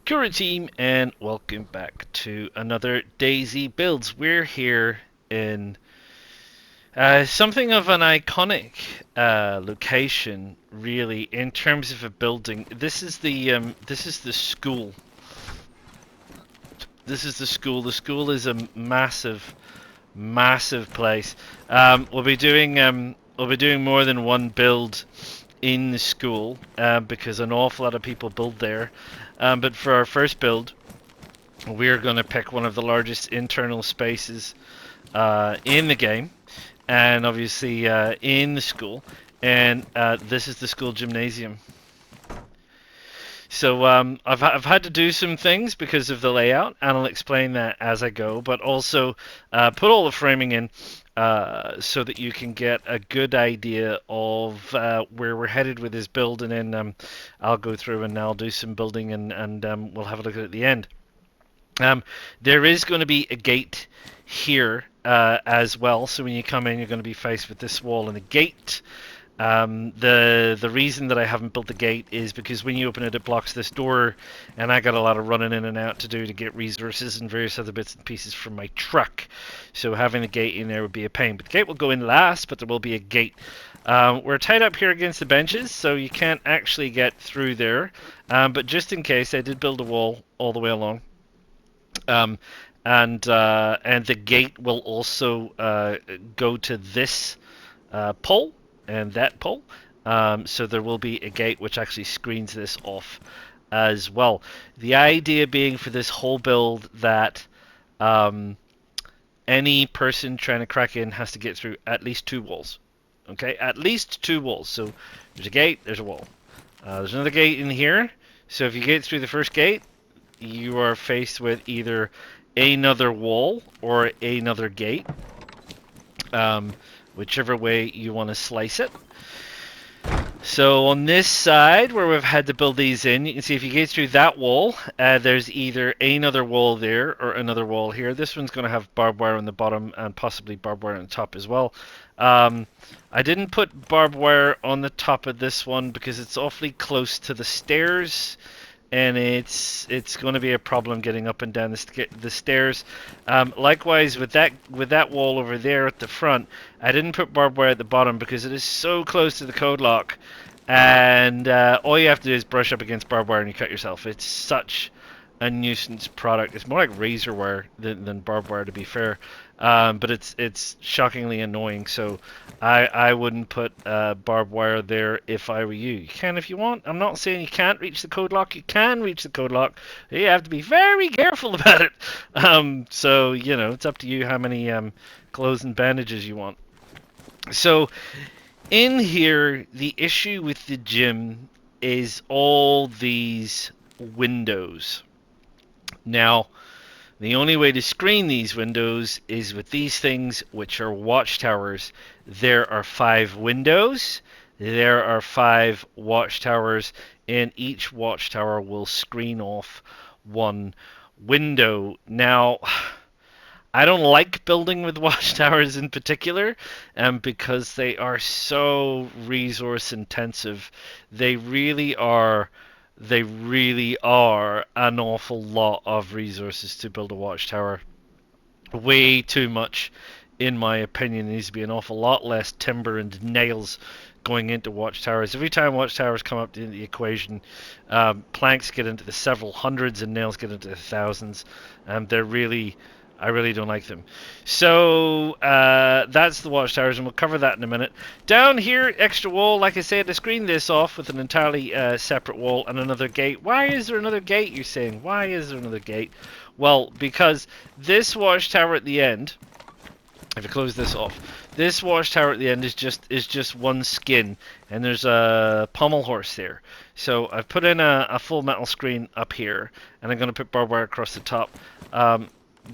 Kura team, and welcome back to another DayZ builds. We're here in something of an iconic location, really, in terms of a building. This is the school. This is the school. The school is a massive, massive place. We'll be doing more than one build in the school because an awful lot of people build there. But for our first build, we're going to pick one of the largest internal spaces in the game, and obviously in the school. And this is the school gymnasium. So I've had to do some things because of the layout, and I'll explain that as I go. But also put all the framing in so that you can get a good idea of where we're headed with this build, and then I'll go through and I'll do some building, and we'll have a look at the end. There is going to be a gate here as well. So when you come in, you're going to be faced with this wall and a gate. The reason that I haven't built the gate is because when you open it, it blocks this door, and I got a lot of running in and out to do to get resources and various other bits and pieces from my truck. So having a gate in there would be a pain. But the gate will go in last, but there will be a gate. We're tied up here against the benches, so you can't actually get through there. But just in case, I did build a wall all the way along. Um, and the gate will also go to this pole and that pole. So there will be a gate which actually screens this off as well. The idea being for this whole build that any person trying to crack in has to get through at least two walls. Okay, at least two walls. So there's a gate, there's a wall. There's another gate in here. So if you get through the first gate, you are faced with either another wall or another gate, whichever way you want to slice it. So on this side where we've had to build these in, you can see if you get through that wall, there's either another wall there or another wall here. This one's going to have barbed wire on the bottom and possibly barbed wire on the top as well. I didn't put barbed wire on the top of this one because it's awfully close to the stairs, and it's going to be a problem getting up and down the stairs. Likewise with that wall over there at the front, I didn't put barbed wire at the bottom because it is so close to the code lock, and all you have to do is brush up against barbed wire and you cut yourself. It's such a nuisance product. It's more like razor wire than barbed wire, to be fair. But it's shockingly annoying. So I wouldn't put barbed wire there if I were you. You can if you want. I'm not saying you can't reach the code lock. You can reach the code lock. You have to be very careful about it. So it's up to you how many clothes and bandages you want. So in here, the issue with the gym is all these windows. Now, the only way to screen these windows is with these things, which are watchtowers. There are 5 windows. There are 5 watchtowers, and each watchtower will screen off one window. Now, I don't like building with watchtowers in particular, because they are so resource intensive. They really are an awful lot of resources to build a watchtower. Way too much, in my opinion. There needs to be an awful lot less timber and nails going into watchtowers. Every time watchtowers come up in the equation, planks get into the several hundreds and nails get into the thousands. I really don't like them. So that's the watchtowers, and we'll cover that in a minute. Down here, extra wall. Like I said, to screen this off with an entirely separate wall and another gate. Why is there another gate, you're saying? Why is there another gate? Well, because this watchtower at the end, if I close this off, this watchtower at the end is just one skin, and there's a pommel horse there. So I've put in a full metal screen up here, and I'm going to put barbed wire across the top.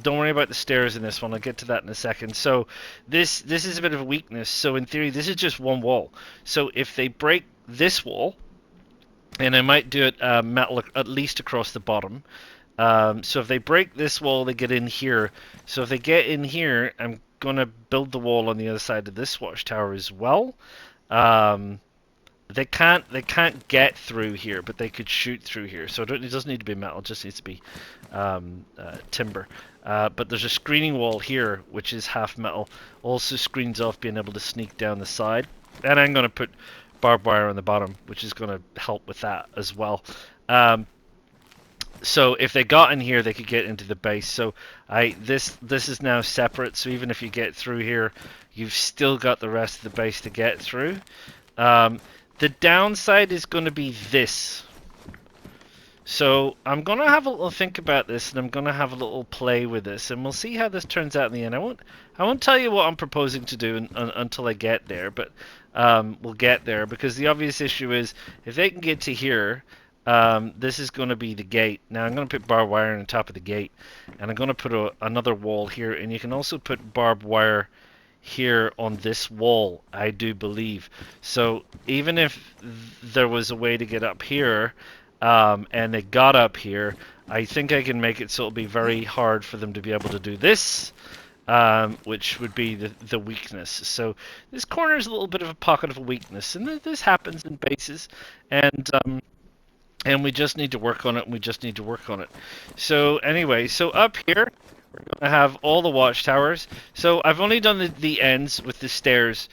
Don't worry about the stairs in this one. I'll get to that in a second. So this is a bit of a weakness. So in theory, this is just one wall. So if they break this wall, and I might do it metal at least across the bottom. So if they break this wall, they get in here. So if they get in here, I'm going to build the wall on the other side of this watchtower as well. They can't get through here, but they could shoot through here. So it doesn't need to be metal; it just needs to be timber. But there's a screening wall here, which is half metal. Also screens off being able to sneak down the side. And I'm going to put barbed wire on the bottom, which is going to help with that as well. So if they got in here, they could get into the base. So this is now separate. So even if you get through here, you've still got the rest of the base to get through. The downside is going to be this. So I'm going to have a little think about this, and I'm going to have a little play with this, and we'll see how this turns out in the end. I won't tell you what I'm proposing to do until I get there, but we'll get there, because the obvious issue is if they can get to here, this is going to be the gate. Now I'm going to put barbed wire on the top of the gate, and I'm going to put another wall here, and you can also put barbed wire here on this wall, I do believe. So even if there was a way to get up here, and they got up here, I think I can make it so it'll be very hard for them to be able to do this, which would be the weakness. So this corner is a little bit of a pocket of a weakness, and this happens in bases, and we just need to work on it, and we just need to work on it. So anyway, so up here, we're going to have all the watchtowers. So I've only done the ends with the stairs.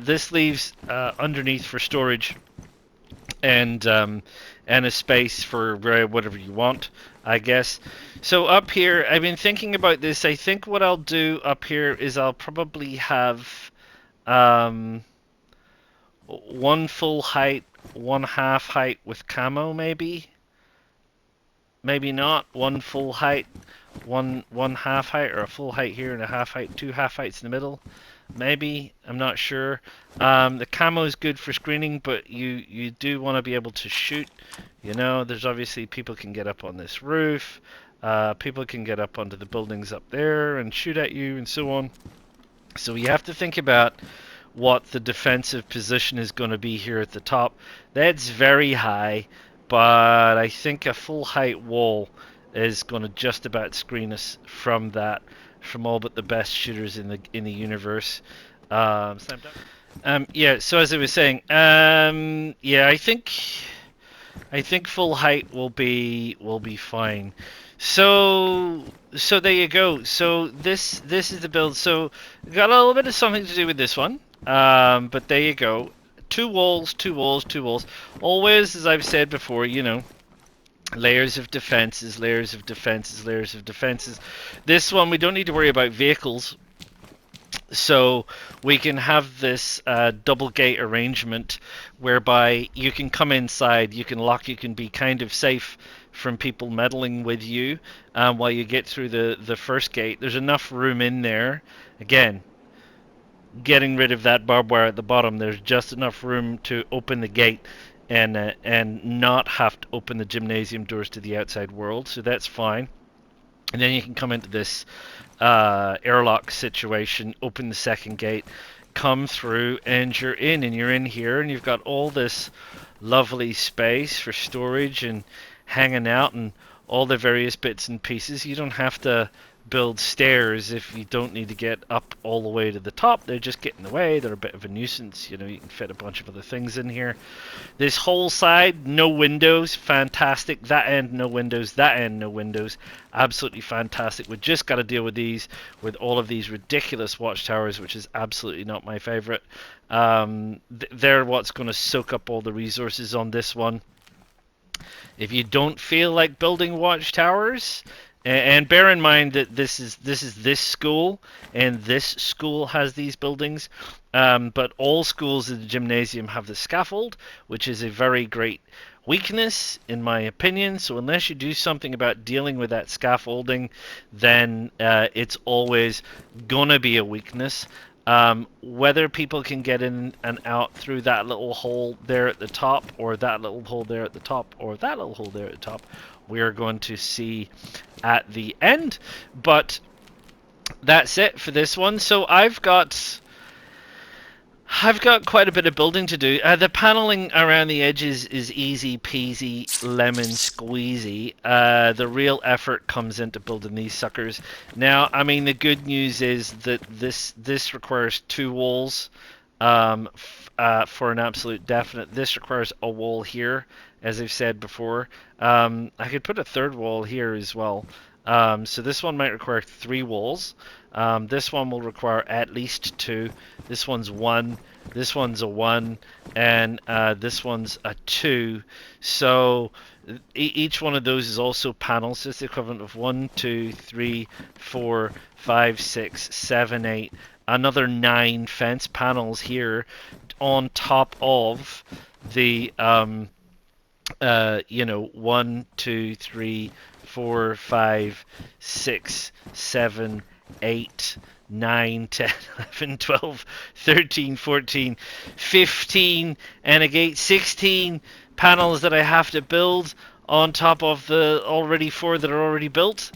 This leaves underneath for storage and a space for whatever you want, I guess. So up here, I've been thinking about this. I think what I'll do up here is I'll probably have one full height, one half height with camo, maybe. Maybe not. One full height, one half height, or a full height here and a half height, two half heights in the middle. Maybe, I'm not sure. The camo is good for screening, but you do want to be able to shoot. You know, there's obviously people can get up on this roof. People can get up onto the buildings up there and shoot at you and so on. So you have to think about what the defensive position is going to be here at the top. That's very high, but I think a full height wall is going to just about screen us from that, from all but the best shooters in the universe. Yeah. So as I was saying, yeah, I think full height will be fine. So there you go. So this is the build. So got a little bit of something to do with this one. But there you go. Two walls, two walls, two walls. Always, as I've said before, you know, layers of defenses, layers of defenses, layers of defenses. This one, we don't need to worry about vehicles. So we can have this double gate arrangement whereby you can come inside, you can lock, you can be kind of safe from people meddling with you while you get through the first gate. There's enough room in there. Again, getting rid of that barbed wire at the bottom, there's just enough room to open the gate and not have to open the gymnasium doors to the outside world, so that's fine. And then you can come into this airlock situation, open the second gate, come through, and you're in, and you're in here, and you've got all this lovely space for storage and hanging out and all the various bits and pieces. You don't have to build stairs if you don't need to get up all the way to the top. They just get in the way. They're a bit of a nuisance. You know, you can fit a bunch of other things in here. This whole side, no windows, fantastic. That end, no windows. That end, no windows. Absolutely fantastic. We just got to deal with these, with all of these ridiculous watchtowers, which is absolutely not my favorite. They're what's going to soak up all the resources on this one. If you don't feel like building watchtowers, and bear in mind that this is this school, and this school has these buildings, but all schools in the gymnasium have the scaffold, which is a very great weakness, in my opinion. So unless you do something about dealing with that scaffolding, then it's always gonna be a weakness. Whether people can get in and out through that little hole there at the top, or that little hole there at the top, or that little hole there at the top, we are going to see at the end. But that's it for this one. So I've got quite a bit of building to do. The paneling around the edges is easy peasy lemon squeezy. The real effort comes into building these suckers. Now, I mean, the good news is that this requires two walls. for an absolute definite. This requires a wall here, as I've said before. I could put a third wall here as well. So this one might require 3 walls. This one will require at least 2. This one's 1. This one's a 1, and this one's a 2. So each one of those is also panels. So it's the equivalent of 1, 2, 3, 4, 5, 6, 7, 8. Another 9 fence panels here on top of the 1, 2, 3, 4, 5, 6, 7, 8, 9, 10, 11, 12, 13, 14, 15, and again 16 panels that I have to build on top of the already 4 that are already built.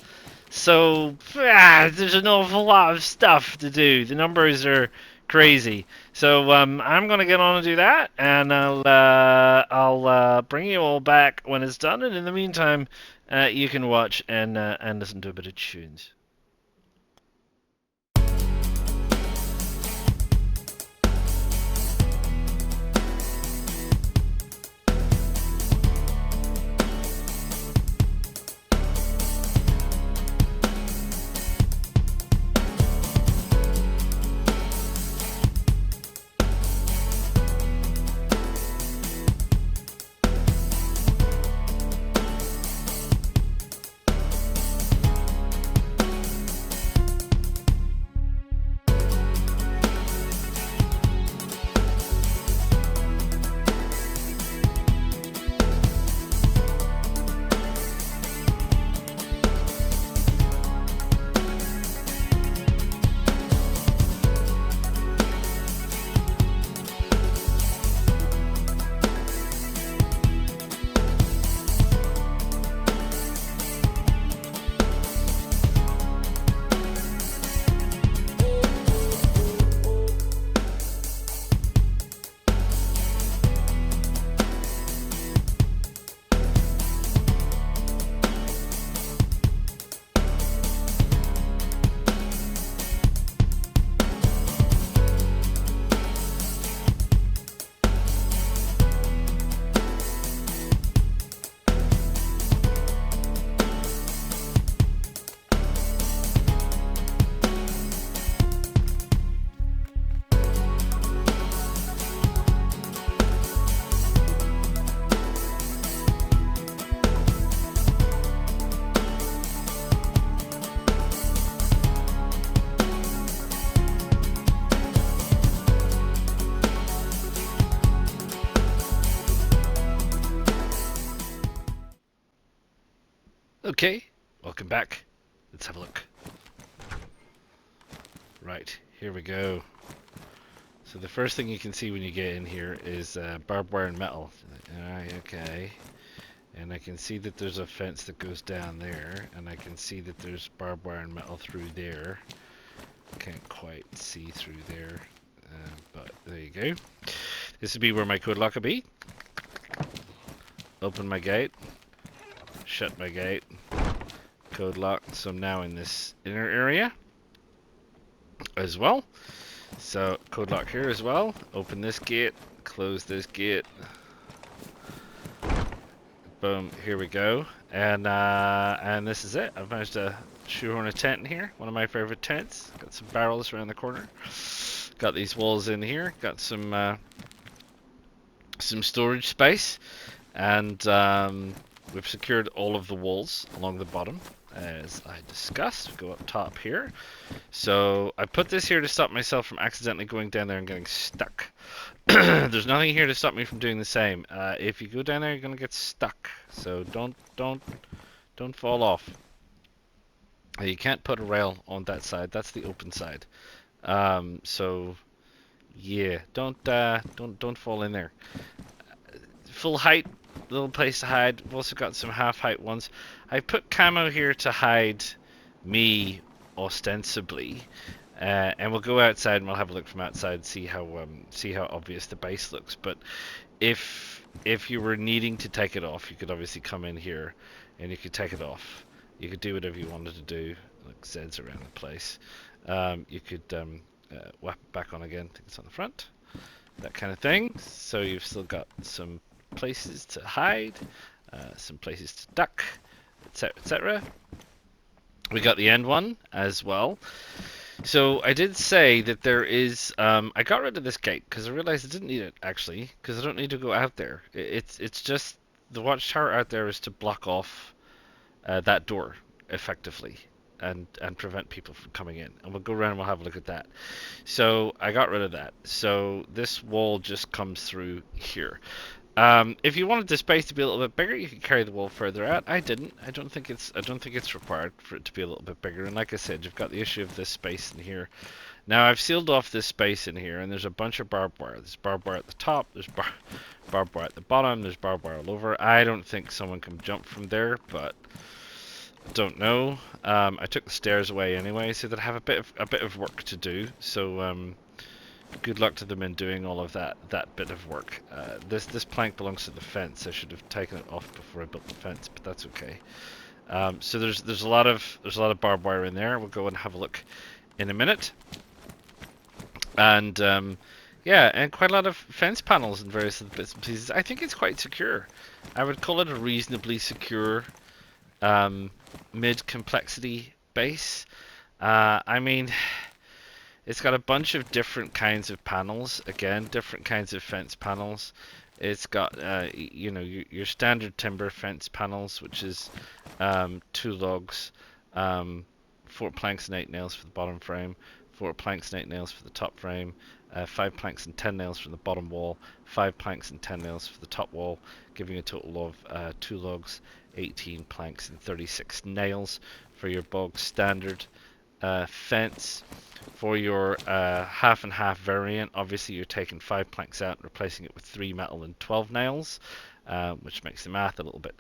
So there's an awful lot of stuff to do. The numbers are crazy. So I'm gonna get on and do that, and I'll bring you all back when it's done. And in the meantime, you can watch and listen to a bit of tunes. Okay, welcome back. Let's have a look. Right, here we go. So the first thing you can see when you get in here is barbed wire and metal. Alright, okay. And I can see that there's a fence that goes down there, and I can see that there's barbed wire and metal through there. Can't quite see through there, but there you go. This would be where my codelock will be. Open my gate. Shut my gate. Code lock. So I'm now in this inner area as well. So code lock here as well. Open this gate. Close this gate. Boom. Here we go. And this is it. I've managed to shoehorn a tent in here. One of my favorite tents. Got some barrels around the corner. Got these walls in here. Got some storage space. And we've secured all of the walls along the bottom, as I discussed. Go up top here. So I put this here to stop myself from accidentally going down there and getting stuck. There's nothing here to stop me from doing the same. If you go down there, you're gonna get stuck. So don't fall off. You can't put a rail on that side. That's the open side. So yeah, don't fall in there. Full height. Little place to hide. We've also got some half height ones. I put camo here to hide me ostensibly, and we'll go outside and we'll have a look from outside, see how obvious the base looks. But if you were needing to take it off, you could obviously come in here and you could take it off. You could do whatever you wanted to do. Like Zed's around the place. You could whap it back on again. I think it's on the front. that kind of thing. So you've still got some places to hide, some places to duck, etc., etc. We got the end one as well. So I did say that there is. I got rid of this gate because I realized I didn't need it actually, because I don't need to go out there. It's just the watchtower out there is to block off that door effectively and prevent people from coming in. And we'll go around and we'll have a look at that. So I got rid of that. So this wall just comes through here. If you wanted the space to be a little bit bigger, you could carry the wall further out. I didn't. I don't think it's required for it to be a little bit bigger. And like I said, you've got the issue of this space in here. Now I've sealed off this space in here, and there's a bunch of barbed wire. There's barbed wire at the top. There's barbed wire at the bottom. There's barbed wire all over. I don't think someone can jump from there, but don't know. I took the stairs away anyway, so that I have a bit of work to do. So good luck to them in doing all of that bit of work. This plank belongs to the fence. I should have taken it off before I built the fence, but that's okay. So there's a lot of barbed wire in there. We'll go and have a look in a minute. And yeah, and quite a lot of fence panels and various other bits and pieces. I think it's quite secure. I would call it a reasonably secure mid-complexity base. I mean, it's got a bunch of different kinds of panels. Again, different kinds of fence panels. It's got, you know, your standard timber fence panels, which is 2 logs, 4 planks and 8 nails for the bottom frame, 4 planks and 8 nails for the top frame, 5 planks and 10 nails from the bottom wall, 5 planks and 10 nails for the top wall, giving a total of 2 logs, 18 planks and 36 nails for your bog standard fence. For your half and half variant, obviously you're taking 5 planks out and replacing it with 3 metal and 12 nails, which makes the math a little bit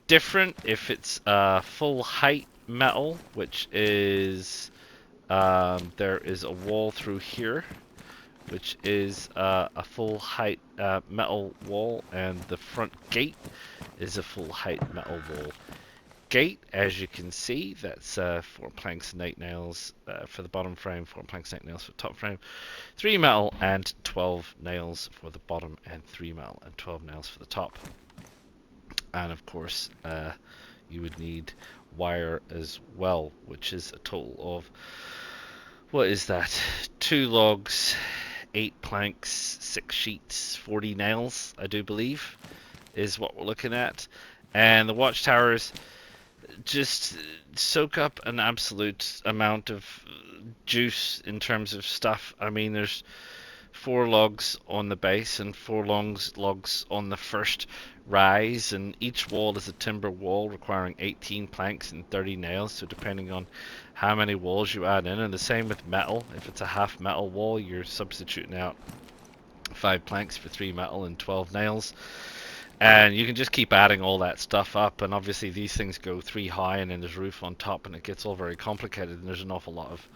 different. If it's full height metal, which is there is a wall through here, which is a full height metal wall, and the front gate is a full height metal wall. Gate, as you can see, that's 4 planks and 8 nails for the bottom frame, 4 planks and 8 nails for the top frame, 3 metal and 12 nails for the bottom, and 3 metal and 12 nails for the top. And of course, you would need wire as well, which is a total of, what is that, 2 logs, 8 planks, 6 sheets, 40 nails, I do believe, is what we're looking at. And the watchtowers just soak up an absolute amount of juice in terms of stuff. I mean, there's 4 logs on the base and 4 logs on the first rise, and each wall is a timber wall requiring 18 planks and 30 nails, so depending on how many walls you add in. And the same with metal. If it's a half metal wall, you're substituting out 5 planks for 3 metal and 12 nails. And you can just keep adding all that stuff up, and obviously these things go 3 high, and then there's roof on top, and it gets all very complicated, and there's an awful lot of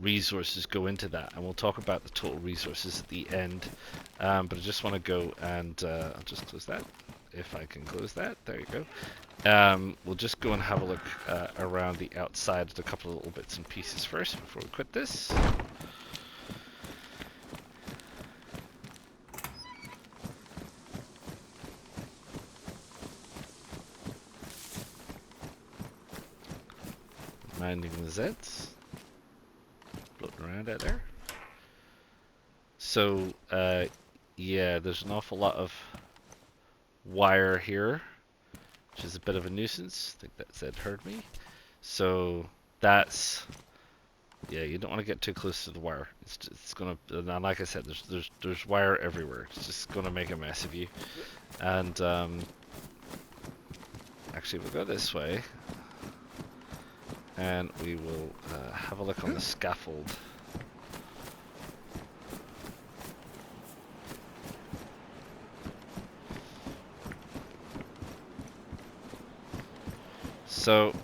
resources go into that, and we'll talk about the total resources at the end. But I just want to go and I'll just close that, if I can close that. There you go. We'll just go and have a look around the outside at a couple of little bits and pieces first before we quit this. Minding the Zeds, floating around out there. So, yeah, there's an awful lot of wire here, which is a bit of a nuisance. I think that Zed heard me. So that's, yeah, you don't want to get too close to the wire. It's gonna, and like I said, there's wire everywhere. It's just gonna make a mess of you. And actually, we'll go this way. And we will have a look on the scaffold. So,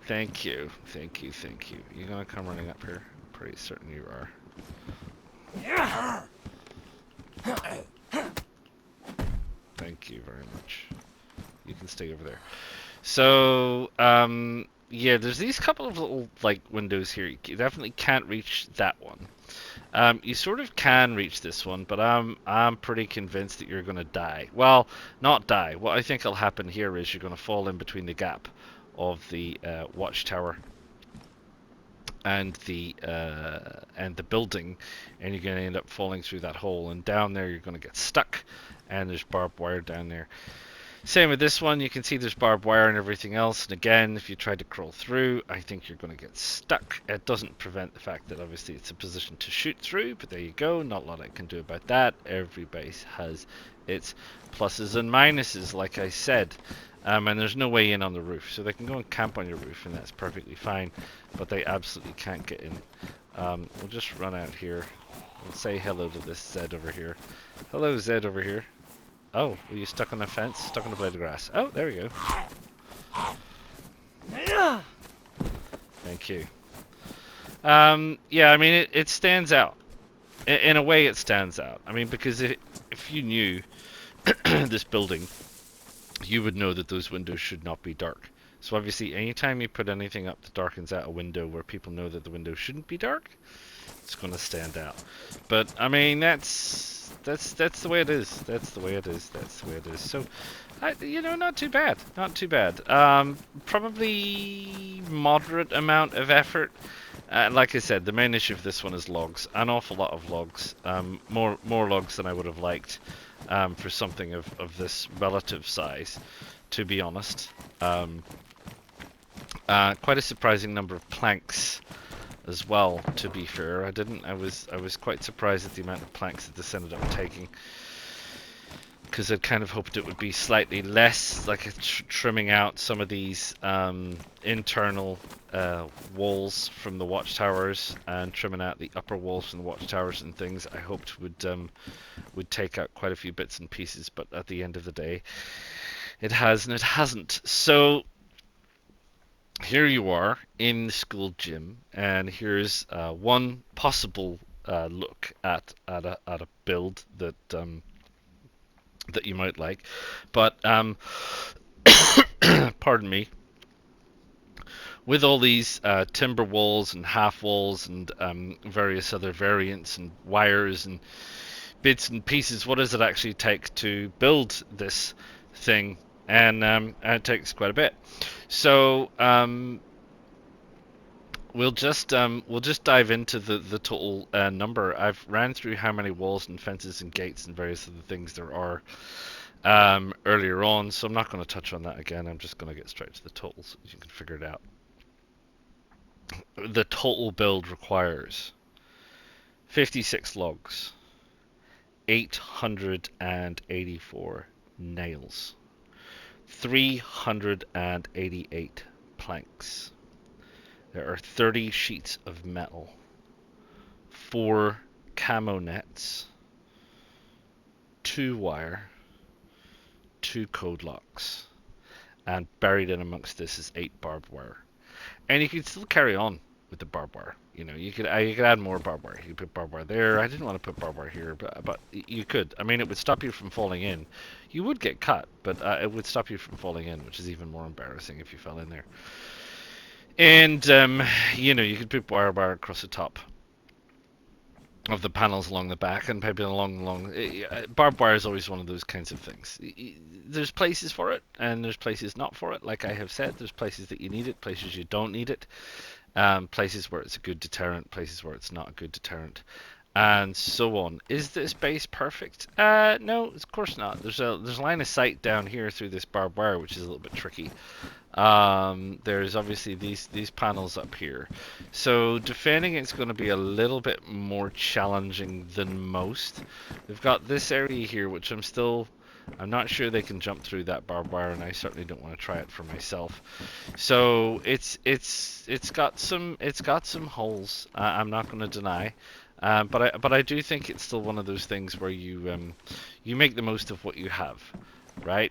thank you. You're gonna come running up here? I'm pretty certain you are. Thank you very much. You can stay over there. So, yeah, there's these couple of little like windows here. You definitely can't reach that one. You sort of can reach this one, but I'm pretty convinced that you're gonna die. Well, not die. What I think will happen here is you're gonna fall in between the gap of the watchtower and the building, and you're gonna end up falling through that hole. And down there, you're gonna get stuck, and there's barbed wire down there. Same with this one, you can see there's barbed wire and everything else, and again, if you try to crawl through, I think you're going to get stuck. It doesn't prevent the fact that obviously it's a position to shoot through, but there you go, not a lot I can do about that. Every base has its pluses and minuses, like I said. And there's no way in on the roof, so they can go and camp on your roof, and that's perfectly fine, but they absolutely can't get in. We'll just run out here and say hello to this Zed over here. Hello, Zed over here. Oh, were you stuck on a fence? Stuck on a blade of grass. Oh, there we go. Thank you. Yeah, I mean, it stands out. In a way, it stands out. I mean, because if you knew this building, you would know that those windows should not be dark. So obviously, anytime you put anything up that darkens out a window where people know that the window shouldn't be dark, it's going to stand out. But, I mean, that's the way it is. That's the way it is. That's the way it is. So, you know, not too bad. Not too bad. Probably moderate amount of effort. Like I said, the main issue of this one is logs. An awful lot of logs. More logs than I would have liked for something of this relative size, to be honest. Quite a surprising number of planks as well, to be fair. I was quite surprised at the amount of planks that this ended up taking, because I'd kind of hoped it would be slightly less, like trimming out some of these internal walls from the watchtowers and trimming out the upper walls from the watchtowers and things. I hoped would take out quite a few bits and pieces, but at the end of the day, it has and it hasn't. So here you are in the school gym, and here's one possible look at a build that that you might like. But pardon me. With all these timber walls and half walls and various other variants and wires and bits and pieces, what does it actually take to build this thing? And it takes quite a bit. So we'll just dive into the total number. I've ran through how many walls and fences and gates and various other things there are earlier on, so I'm not going to touch on that again. I'm just going to get straight to the totals so you can figure it out. The total build requires 56 logs, 884 nails, 388 planks. There are 30 sheets of metal, 4 camo nets, 2 wire, 2 codelocks, and buried in amongst this is 8 barbed wire. And you can still carry on with the barbed wire. You know, you could add more barbed wire. You could put barbed wire there. I didn't want to put barbed wire here, but you could. I mean, it would stop you from falling in. You would get cut, but it would stop you from falling in, which is even more embarrassing if you fell in there. And you know, you could put barbed wire across the top of the panels along the back, and maybe along barbed wire is always one of those kinds of things. There's places for it and there's places not for it. Like I have said, there's places that you need it, places you don't need it, places where it's a good deterrent, places where it's not a good deterrent, and so on. Is this base perfect? No, of course not. There's a line of sight down here through this barbed wire, which is a little bit tricky. There's obviously these panels up here, so defending it's going to be a little bit more challenging than most. We've got this area here, which I'm not sure they can jump through that barbed wire, and I certainly don't want to try it for myself. So it's got some holes. I'm not going to deny. But I do think it's still one of those things where you make the most of what you have, right?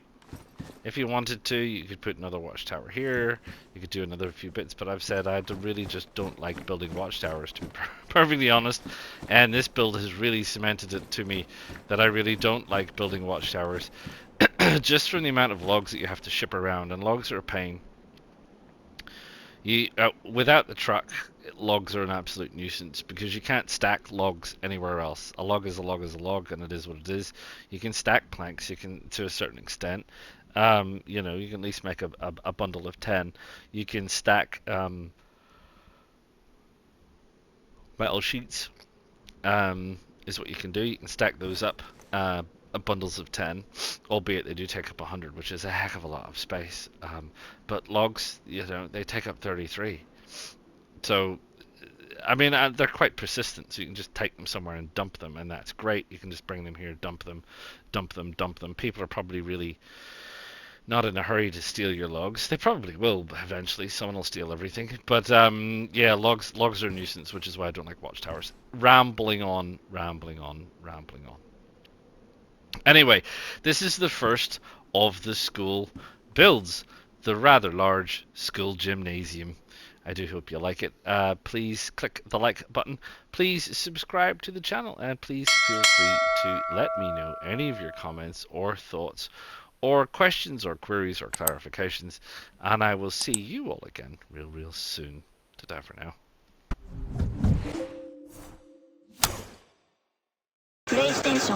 If you wanted to, you could put another watchtower here. You could do another few bits, but I've said I really just don't like building watchtowers, to be perfectly honest. And this build has really cemented it to me that I really don't like building watchtowers, just from the amount of logs that you have to ship around, and logs are a pain. Without the truck, logs are an absolute nuisance because you can't stack logs anywhere else. A log is a log is a log, and it is what it is. You can stack planks, you can to a certain extent. You know, you can at least make a bundle of 10. You can stack metal sheets, is what you can do. You can stack those up, bundles of 10, albeit they do take up 100, which is a heck of a lot of space. But logs, you know, they take up 33. So, I mean, they're quite persistent, so you can just take them somewhere and dump them, and that's great. You can just bring them here, dump them, dump them, dump them. People are probably really not in a hurry to steal your logs. They probably will eventually. Someone will steal everything. But yeah, logs are a nuisance, which is why I don't like watchtowers. Rambling on, rambling on, rambling on. Anyway, this is the first of the school builds, the rather large school gymnasium. I do hope you like it. Please click the like button. Please subscribe to the channel, and please feel free to let me know any of your comments or thoughts or questions or queries or clarifications, and I will see you all again real soon. Ta-ta for now. PlayStation